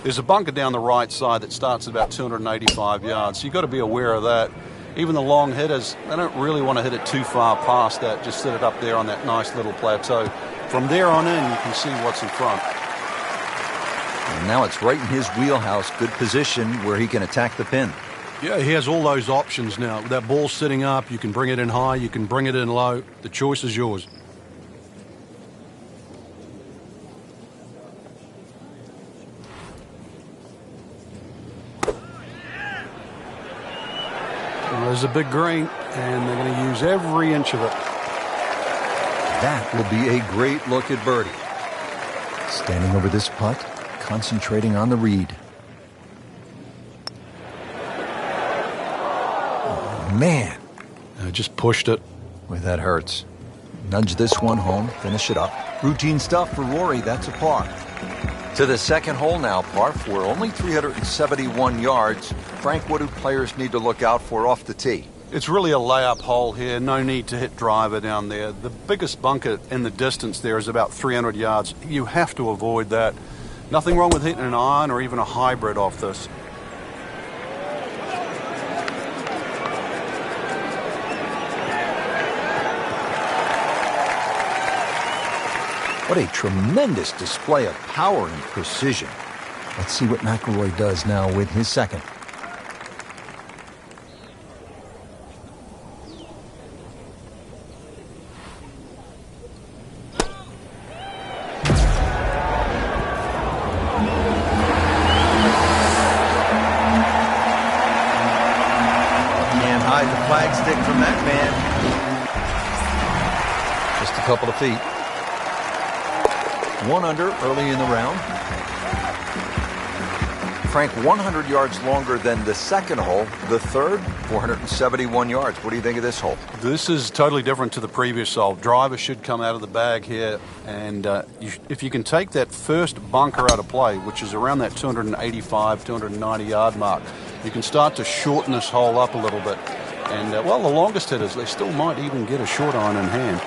There's a bunker down the right side that starts at about 285 yards, so you've got to be aware of that. Even the long hitters, they don't really want to hit it too far past that, just sit it up there on that nice little plateau. From there on in, you can see what's in front. And now it's right in his wheelhouse, good position where he can attack the pin. Yeah, he has all those options now. With that ball sitting up, you can bring it in high, you can bring it in low. The choice is yours. Well, there's a big green, and they're going to use every inch of it. That will be a great look at birdie. Standing over this putt, concentrating on the read. Oh, man. I just pushed it. Boy, that hurts. Nudge this one home, finish it up. Routine stuff for Rory, that's a par. To the second hole now, par 4, only 371 yards. Frank, what do players need to look out for off the tee? It's really a layup hole here. No need to hit driver down there. The biggest bunker in the distance there is about 300 yards. You have to avoid that. Nothing wrong with hitting an iron or even a hybrid off this. What a tremendous display of power and precision. Let's see what McIlroy does now with his second. Can't hide the flag stick from that man. Just a couple of feet. 1 under early in the round. Frank, 100 yards longer than the second hole. The third, 471 yards. What do you think of this hole? This is totally different to the previous hole. Driver should come out of the bag here, and if you can take that first bunker out of play, which is around that 285, 290 yard mark, you can start to shorten this hole up a little bit. And, well, the longest hitters, they still might even get a short iron in hand.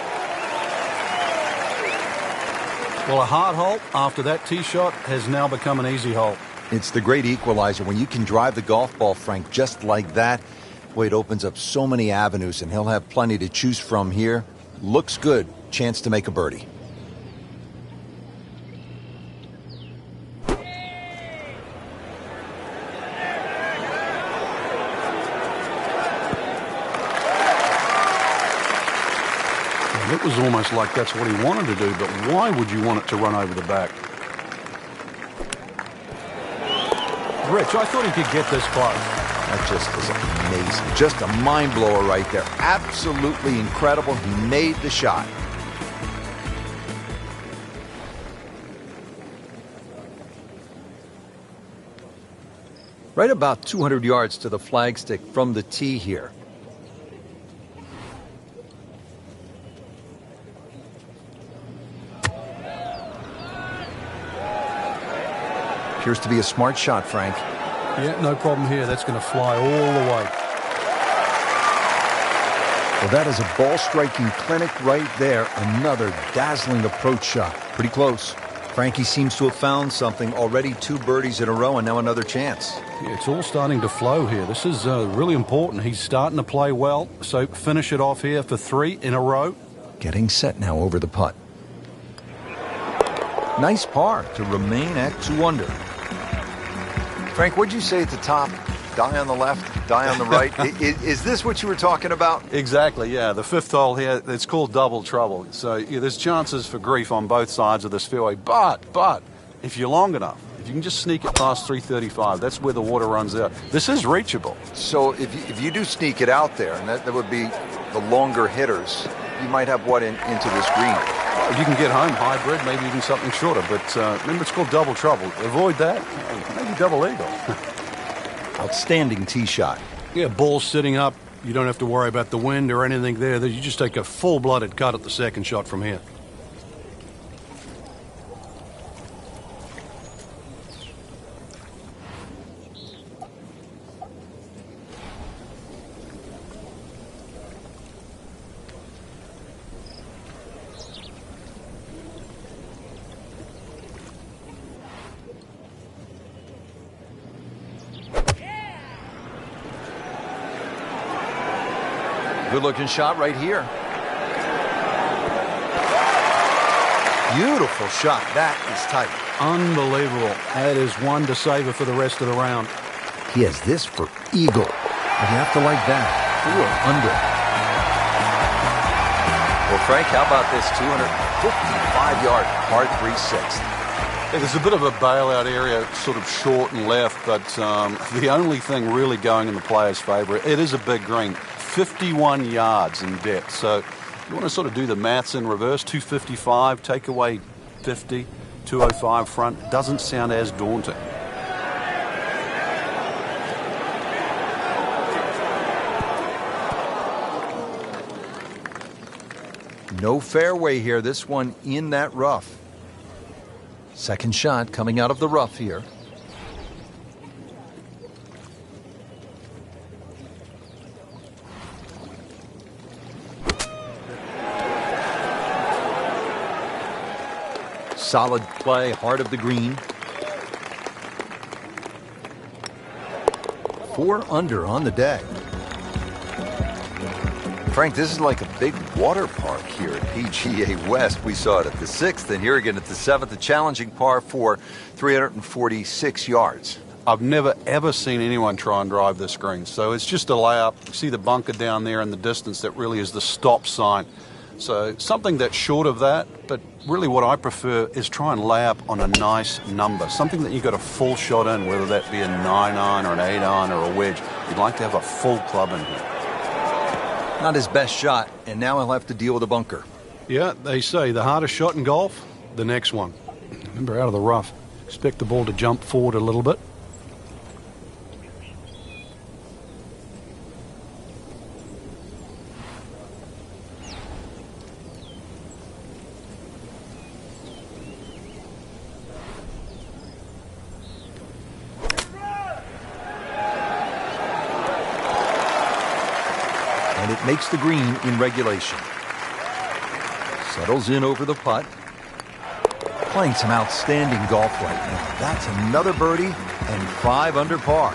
Well, a hard hole after that tee shot has now become an easy hole. It's the great equalizer. When you can drive the golf ball, Frank, just like that, boy, it opens up so many avenues, and he'll have plenty to choose from here. Looks good. Chance to make a birdie. It was almost like that's what he wanted to do, but why would you want it to run over the back? Rich, I thought he could get this close. That just is amazing. Just a mind blower right there. Absolutely incredible. He made the shot. Right about 200 yards to the flagstick from the tee here. Appears to be a smart shot, Frank. Yeah, no problem here. That's going to fly all the way. Well, that is a ball-striking clinic right there. Another dazzling approach shot. Pretty close. Frankie seems to have found something. Already 2 birdies in a row and now another chance. Yeah, it's all starting to flow here. This is really important. He's starting to play well, so finish it off here for 3 in a row. Getting set now over the putt. Nice par to remain at 2 under. Frank, what'd you say at the top? Die on the left, die on the right. Is this what you were talking about? Exactly, yeah. The 5th hole here, it's called double trouble. So yeah, there's chances for grief on both sides of this fairway. But, if you're long enough, if you can just sneak it past 335, that's where the water runs out. This is reachable. So if you do sneak it out there, and that would be the longer hitters, you might have what into this green? If you can get home, hybrid, maybe even something shorter. But remember, it's called double trouble. Avoid that. Maybe double eagle. Outstanding tee shot. Yeah, ball sitting up. You don't have to worry about the wind or anything there. You just take a full-blooded cut at the second shot from here. Good-looking shot right here. Beautiful shot. That is tight. Unbelievable. That is one to savor for the rest of the round. He has this for eagle. But you have to like that. 4 under. Well, Frank, how about this 255-yard par 3/6? Yeah, there's a bit of a bailout area, sort of short and left, but the only thing really going in the player's favour, it is a big green, 51 yards in depth. So you want to sort of do the maths in reverse, 255, take away 50, 205 front, doesn't sound as daunting. No fairway here. This one in that rough. Second shot coming out of the rough here. Solid play, heart of the green. 4 under on the day. Frank, this is like a big water park here at PGA West. We saw it at the 6th, and here again at the 7th, a challenging par 4, 346 yards. I've never, ever seen anyone try and drive this green. So it's just a layup. You see the bunker down there in the distance. That really is the stop sign. So something that's short of that, but really what I prefer is try and lay up on a nice number. Something that you got a full shot in, whether that be a 9-iron or an 8-iron or a wedge. You'd like to have a full club in here. Not his best shot, and now he'll have to deal with a bunker. Yeah, they say the hardest shot in golf, the next one. Remember, out of the rough. Expect the ball to jump forward a little bit. And it makes the green in regulation. Settles in over the putt. Playing some outstanding golf right now. That's another birdie and 5 under par.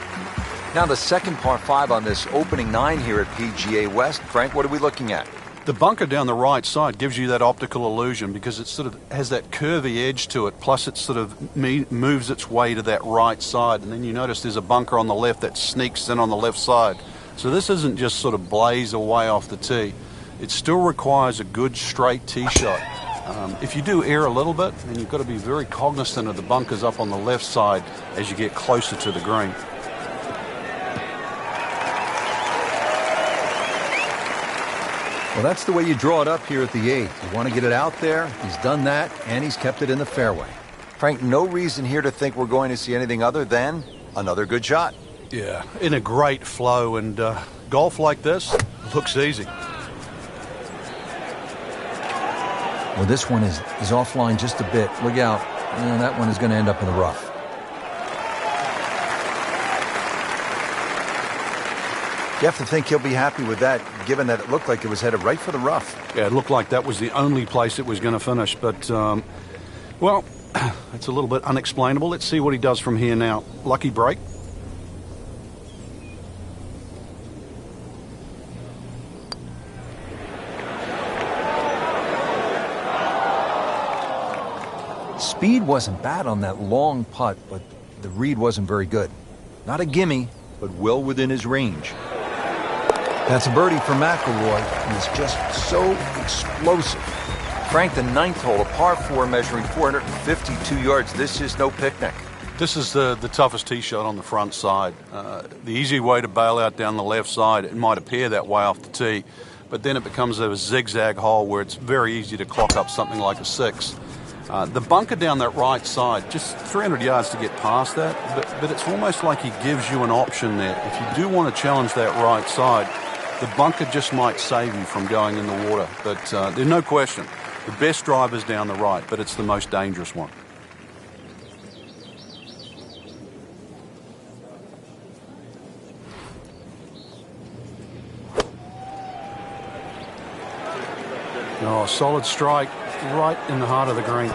Now the second par 5 on this opening 9 here at PGA West. Frank, what are we looking at? The bunker down the right side gives you that optical illusion because it sort of has that curvy edge to it, plus it sort of moves its way to that right side, and then you notice there's a bunker on the left that sneaks in on the left side. So this isn't just sort of blaze away off the tee. It still requires a good straight tee shot. If you do err a little bit, then you've got to be very cognizant of the bunkers up on the left side as you get closer to the green. Well, that's the way you draw it up here at the 8th. You want to get it out there. He's done that, and he's kept it in the fairway. Frank, no reason here to think we're going to see anything other than another good shot. Yeah, in a great flow, and golf like this looks easy. Well, this one is offline just a bit. Look out. And that one is going to end up in the rough. You have to think he'll be happy with that, given that it looked like it was headed right for the rough. Yeah, it looked like that was the only place it was going to finish, but, well, it's a little bit unexplainable. Let's see what he does from here now. Lucky break. Speed wasn't bad on that long putt, but the read wasn't very good. Not a gimme, but well within his range. That's a birdie for McIlroy, and it's just so explosive. Frank, the 9th hole, a par 4 measuring 452 yards. This is no picnic. This is the toughest tee shot on the front side. The easy way to bail out down the left side, it might appear that way off the tee, but then it becomes a zigzag hole where it's very easy to clock up something like a 6. The bunker down that right side, just 300 yards to get past that, but it's almost like he gives you an option there. If you do want to challenge that right side, the bunker just might save you from going in the water. But there's no question, the best drive is down the right, but it's the most dangerous one. Oh, solid strike right in the heart of the green.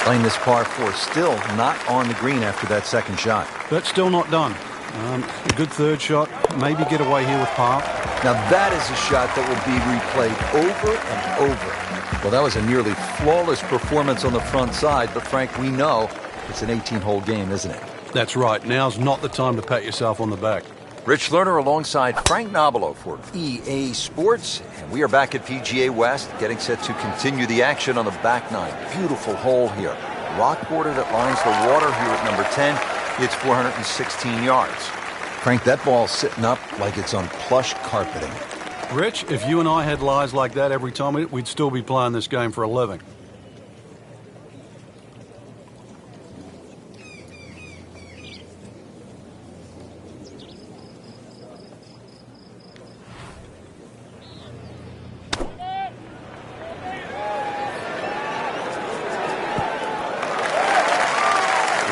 Playing this par 4, still not on the green after that second shot. But still not done. A good third shot. Maybe get away here with par. Now that is a shot that will be replayed over and over. Well, that was a nearly flawless performance on the front side, but Frank, we know it's an 18-hole game, isn't it? That's right. Now's not the time to pat yourself on the back. Rich Lerner alongside Frank Nobilo for EA Sports. And we are back at PGA West, getting set to continue the action on the back nine. Beautiful hole here. Rock border that lines the water here at number 10. It's 416 yards. Frank, that ball's sitting up like it's on plush carpeting. Rich, if you and I had lies like that every time, we'd still be playing this game for a living.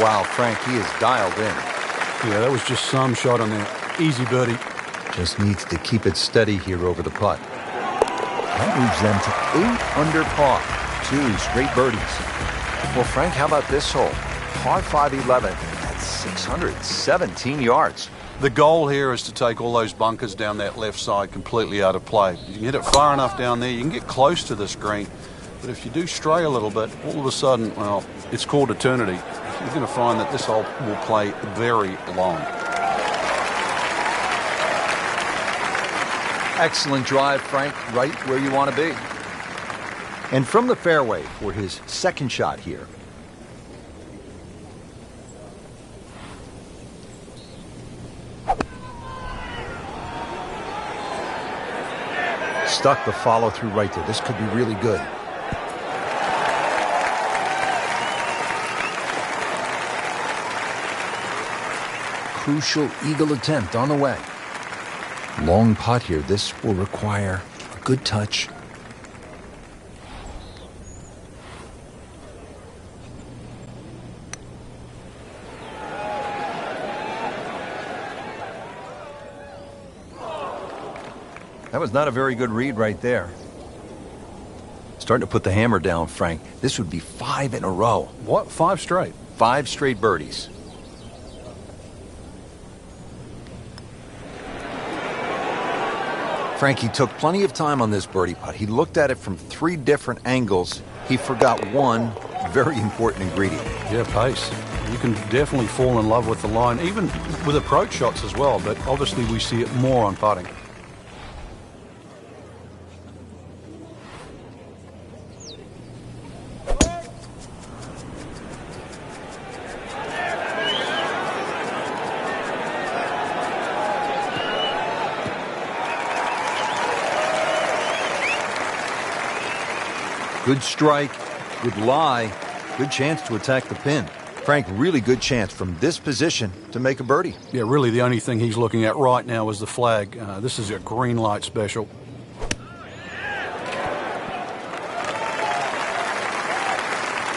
Wow, Frank, he is dialed in. Yeah, that was just some shot on there. Easy birdie. Just needs to keep it steady here over the putt. That moves them to 8 under par. 2 straight birdies. Well, Frank, how about this hole? Par 5 11 at 617 yards. The goal here is to take all those bunkers down that left side completely out of play. You can hit it far enough down there, you can get close to this green. But if you do stray a little bit, all of a sudden, well, it's called eternity. You're going to find that this hole will play very long. Excellent drive, Frank, right where you want to be. And from the fairway for his second shot here. Stuck the follow through right there. This could be really good. Crucial eagle attempt on the way. Long putt here. This will require a good touch. That was not a very good read right there. Starting to put the hammer down, Frank. This would be 5 in a row. What? 5 straight? 5 straight birdies. Frank, he took plenty of time on this birdie putt. He looked at it from 3 different angles. He forgot one very important ingredient. Yeah, pace. You can definitely fall in love with the line, even with approach shots as well, but obviously we see it more on putting. Good strike, good lie, good chance to attack the pin. Frank, really good chance from this position to make a birdie. Yeah, really the only thing he's looking at right now is the flag. This is a green light special.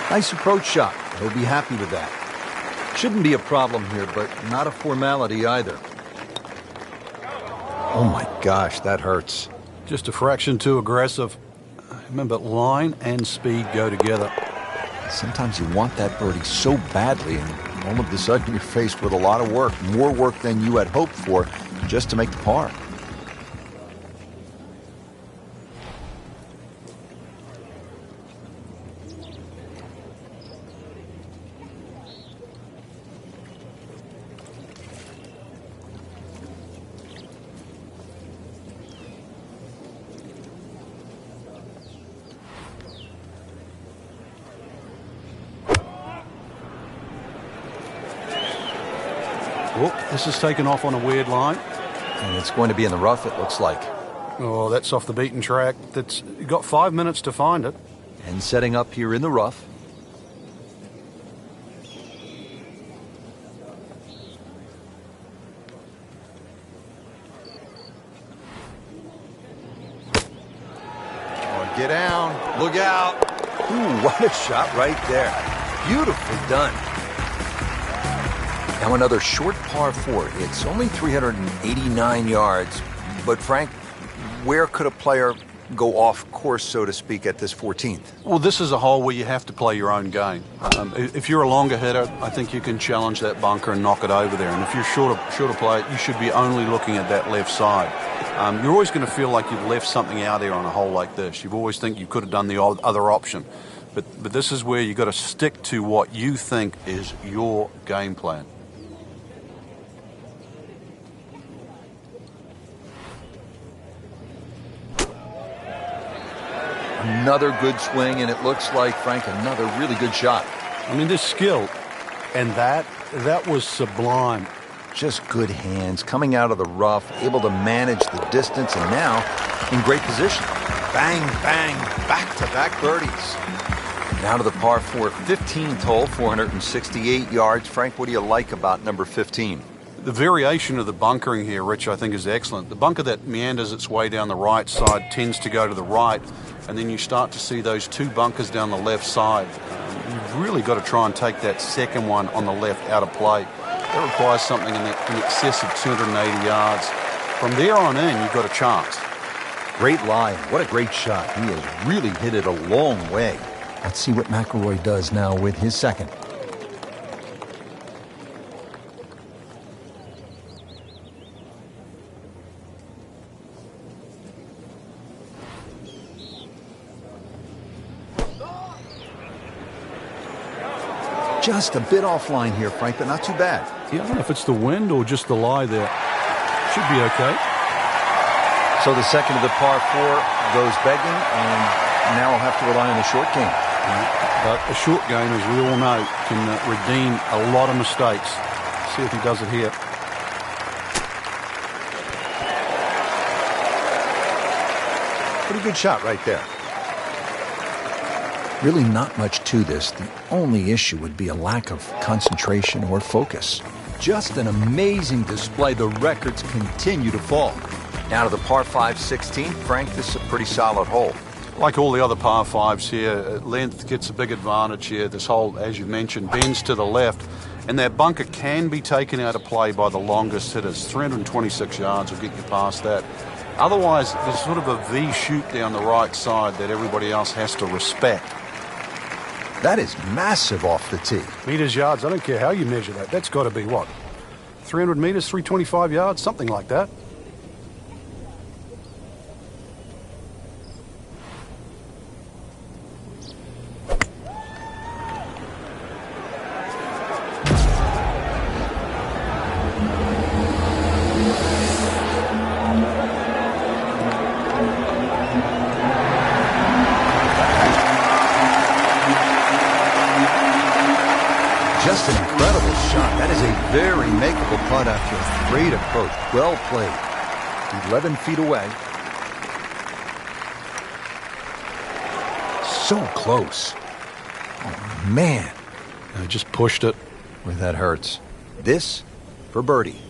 Nice approach shot. He'll be happy with that. Shouldn't be a problem here, but not a formality either. Oh my gosh, that hurts. Just a fraction too aggressive. Remember, line and speed go together. Sometimes you want that birdie so badly, and all of a sudden you're faced with a lot of work, more work than you had hoped for, just to make the par. Whoop, this is taken off on a weird line. And it's going to be in the rough, it looks like. Oh, that's off the beaten track. That's you got 5 minutes to find it. And setting up here in the rough. Oh, get down. Look out. Ooh, what a shot right there. Beautifully done. Now another short par 4. It's only 389 yards. But Frank, where could a player go off course, so to speak, at this 14th? Well, this is a hole where you have to play your own game. If you're a longer hitter, I think you can challenge that bunker and knock it over there. And if you're shorter player, you should be only looking at that left side. You're always going to feel like you've left something out there on a hole like this. You always think you could have done the other option. But this is where you've got to stick to what you think is your game plan. Another good swing, and it looks like, Frank, another really good shot. I mean, this skill, and that was sublime. Just good hands, coming out of the rough, able to manage the distance, and now in great position. Bang, bang, back-to-back birdies. Now to the par 4, 15th hole, 468 yards. Frank, what do you like about number 15? The variation of the bunkering here, Rich, I think is excellent. The bunker that meanders its way down the right side tends to go to the right, and then you start to see those two bunkers down the left side. You've really got to try and take that second one on the left out of play. That requires something in excess of 280 yards. From there on in, you've got a chance. Great lie. What a great shot. He has really hit it a long way. Let's see what McIlroy does now with his second. Just a bit offline here, Frank, but not too bad. Yeah, I don't know if it's the wind or just the lie there. Should be okay. So the second of the par 4 goes begging, and now I'll have to rely on the short game. But a short game, as we all know, can redeem a lot of mistakes. See if he does it here. Pretty good shot right there. Really not much to this. The only issue would be a lack of concentration or focus. Just an amazing display. The records continue to fall. Now to the par 5, 16th. Frank, this is a pretty solid hole. Like all the other par 5s here, length gets a big advantage here. This hole, as you mentioned, bends to the left, and that bunker can be taken out of play by the longest hitters. 326 yards will get you past that. Otherwise, there's sort of a V shoot down the right side that everybody else has to respect. That is massive off the tee. Meters, yards, I don't care how you measure that. That's got to be what? 300 meters, 325 yards, something like that. Just an incredible shot. That is a very makeable putt after a great approach. Well played. 11 feet away. So close. Oh, man. I just pushed it. Boy, that hurts. This for birdie.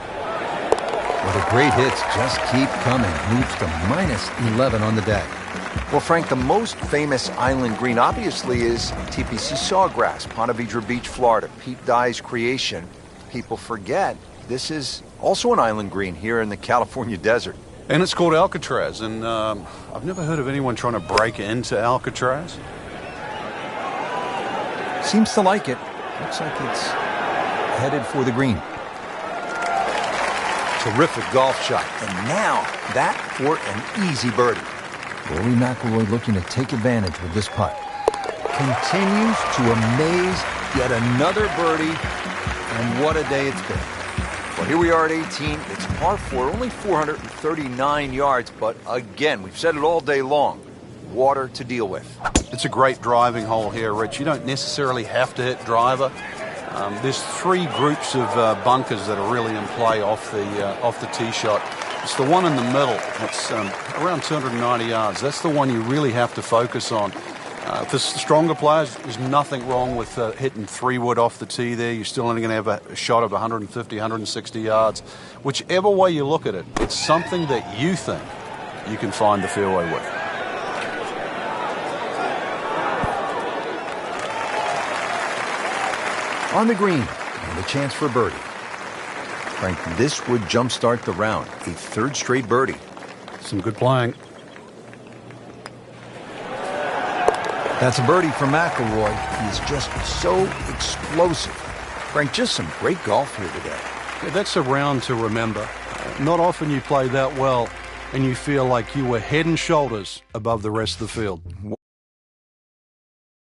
Well, the great hits just keep coming. Moves to minus 11 on the day. Well, Frank, the most famous island green obviously is TPC Sawgrass, Ponte Vedra Beach, Florida. Pete Dye's creation. People forget this is also an island green here in the California desert. And it's called Alcatraz, and I've never heard of anyone trying to break into Alcatraz. Seems to like it. Looks like it's headed for the green. Terrific golf shot. And now that for an easy birdie. RORY McILROY looking to take advantage with this putt. Continues to amaze. Yet another birdie. And what a day it's been. Well, here we are at 18. It's par 4, only 439 yards. But again, we've said it all day long. Water to deal with. It's a great driving hole here, Rich. You don't necessarily have to hit driver. There's 3 groups of bunkers that are really in play off the tee shot. It's the one in the middle. It's around 290 yards. That's the one you really have to focus on. For the stronger players, there's nothing wrong with hitting 3-wood off the tee there. You're still only going to have a shot of 150, 160 yards. Whichever way you look at it, it's something that you think you can find the fairway with. On the green, and a chance for a birdie. Frank, this would jumpstart the round. A 3rd straight birdie. Some good playing. That's a birdie for McIlroy. He's just so explosive. Frank, just some great golf here today. Yeah, that's a round to remember. Not often you play that well and you feel like you were head and shoulders above the rest of the field.